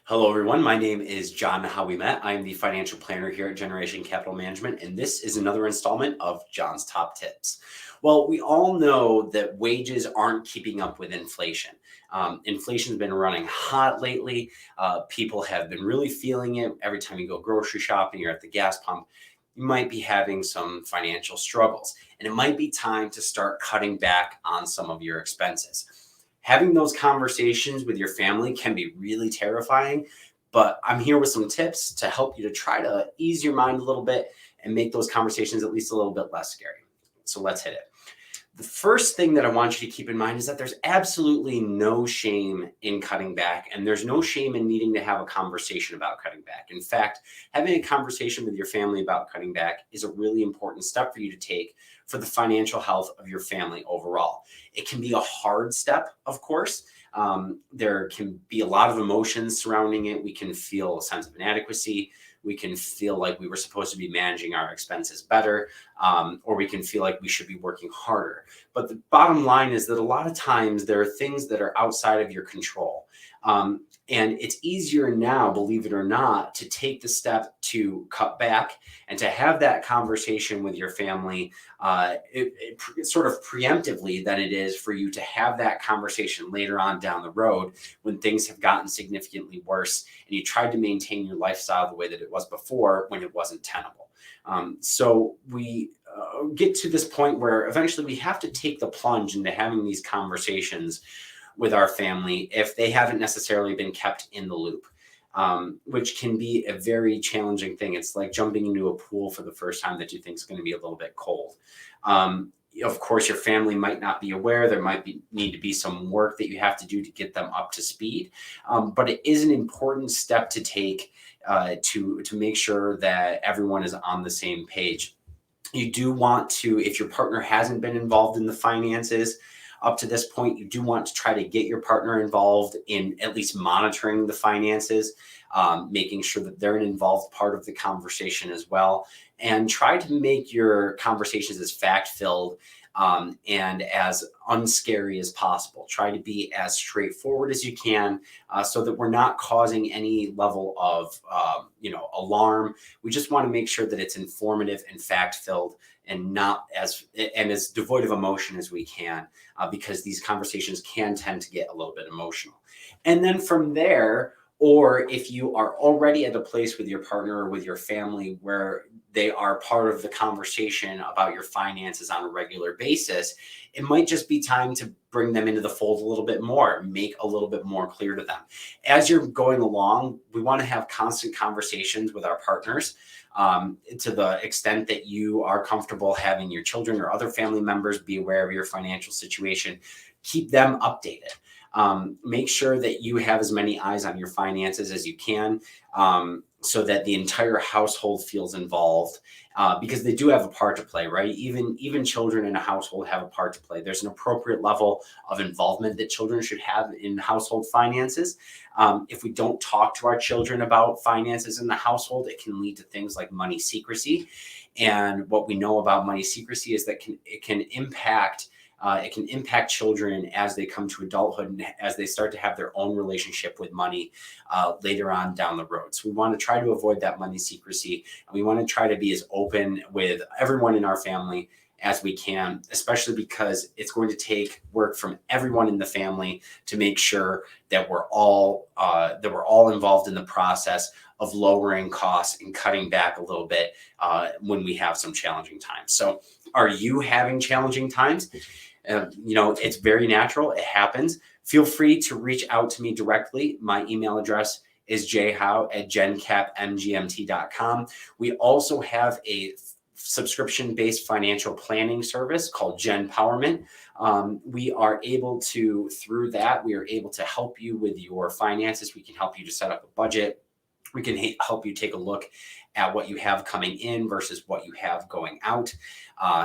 Hello, everyone. My name is John Howe-Wemett. I am the financial planner here at Generation Capital Management, and this is another installment of John's Top Tips. Well, we all know that wages aren't keeping up with inflation. Inflation's been running hot lately. People have been really feeling it. Every time you go grocery shopping or at the gas pump, you might be having some financial struggles, and it might be time to start cutting back on some of your expenses. Having those conversations with your family can be really terrifying, but I'm here with some tips to help you to try to ease your mind a little bit and make those conversations at least a little bit less scary. So let's hit it. The first thing that I want you to keep in mind is that there's absolutely no shame in cutting back, and there's no shame in needing to have a conversation about cutting back. In fact, having a conversation with your family about cutting back is a really important step for you to take for the financial health of your family overall. It can be a hard step, of course. There can be a lot of emotions surrounding it. We can feel a sense of inadequacy. We can feel like we were supposed to be managing our expenses better, or we can feel like we should be working harder. But the bottom line is that a lot of times there are things that are outside of your control. And it's easier now, believe it or not, to take the step to cut back and to have that conversation with your family sort of preemptively than it is for you to have that conversation later on down the road when things have gotten significantly worse and you tried to maintain your lifestyle the way that it was before when it wasn't tenable. So we get to this point where eventually we have to take the plunge into having these conversations with our family if they haven't necessarily been kept in the loop, which can be a very challenging thing. It's like jumping into a pool for the first time that you think is going to be a little bit cold. Of course, your family might not be aware. There might need to be some work that you have to do to get them up to speed. But it is an important step to take to make sure that everyone is on the same page. You do want to, if your partner hasn't been involved in the finances up to this point, you do want to try to get your partner involved in at least monitoring the finances, making sure that they're an involved part of the conversation as well, and try to make your conversations as fact-filled and as unscary as possible. Try to be as straightforward as you can so that we're not causing any level of alarm. We just want to make sure that it's informative and fact-filled and not as devoid of emotion as we can, because these conversations can tend to get a little bit emotional. And then from there, or if you are already at a place with your partner or with your family where they are part of the conversation about your finances on a regular basis, it might just be time to bring them into the fold a little bit more, make a little bit more clear to them. As you're going along, we want to have constant conversations with our partners to the extent that you are comfortable having your children or other family members be aware of your financial situation. Keep them updated. Make sure that you have as many eyes on your finances as you can, so that the entire household feels involved, because they do have a part to play, right? Even children in a household have a part to play. There's an appropriate level of involvement that children should have in household finances. If we don't talk to our children about finances in the household, it can lead to things like money secrecy. And what we know about money secrecy is that it can impact children as they come to adulthood and as they start to have their own relationship with money later on down the road. So we want to try to avoid that money secrecy. And we want to try to be as open with everyone in our family as we can, especially because it's going to take work from everyone in the family to make sure that we're all involved in the process of lowering costs and cutting back a little bit when we have some challenging times. So are you having challenging times? It's very natural. It happens. Feel free to reach out to me directly. My email address is jhowe@gencapmgmt.com. We also have a subscription-based financial planning service called Genpowerment. We are able to help you with your finances. We can help you to set up a budget. We can help you take a look at what you have coming in versus what you have going out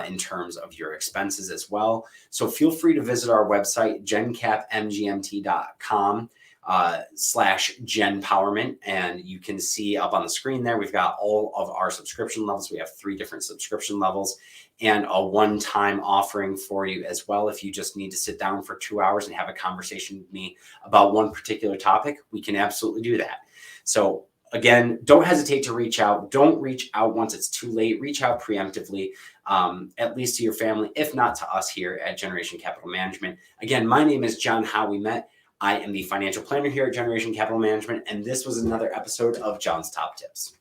in terms of your expenses as well. So feel free to visit our website, gencapmgmt.com /Genpowerment. And you can see up on the screen there, we've got all of our subscription levels. We have 3 different subscription levels and a one-time offering for you as well. If you just need to sit down for 2 hours and have a conversation with me about one particular topic, we can absolutely do that. So again, don't hesitate to reach out. Don't reach out once it's too late. Reach out preemptively, at least to your family, if not to us here at Generation Capital Management. Again, my name is John Howe-Wemett. I am the financial planner here at Generation Capital Management, and this was another episode of John's Top Tips.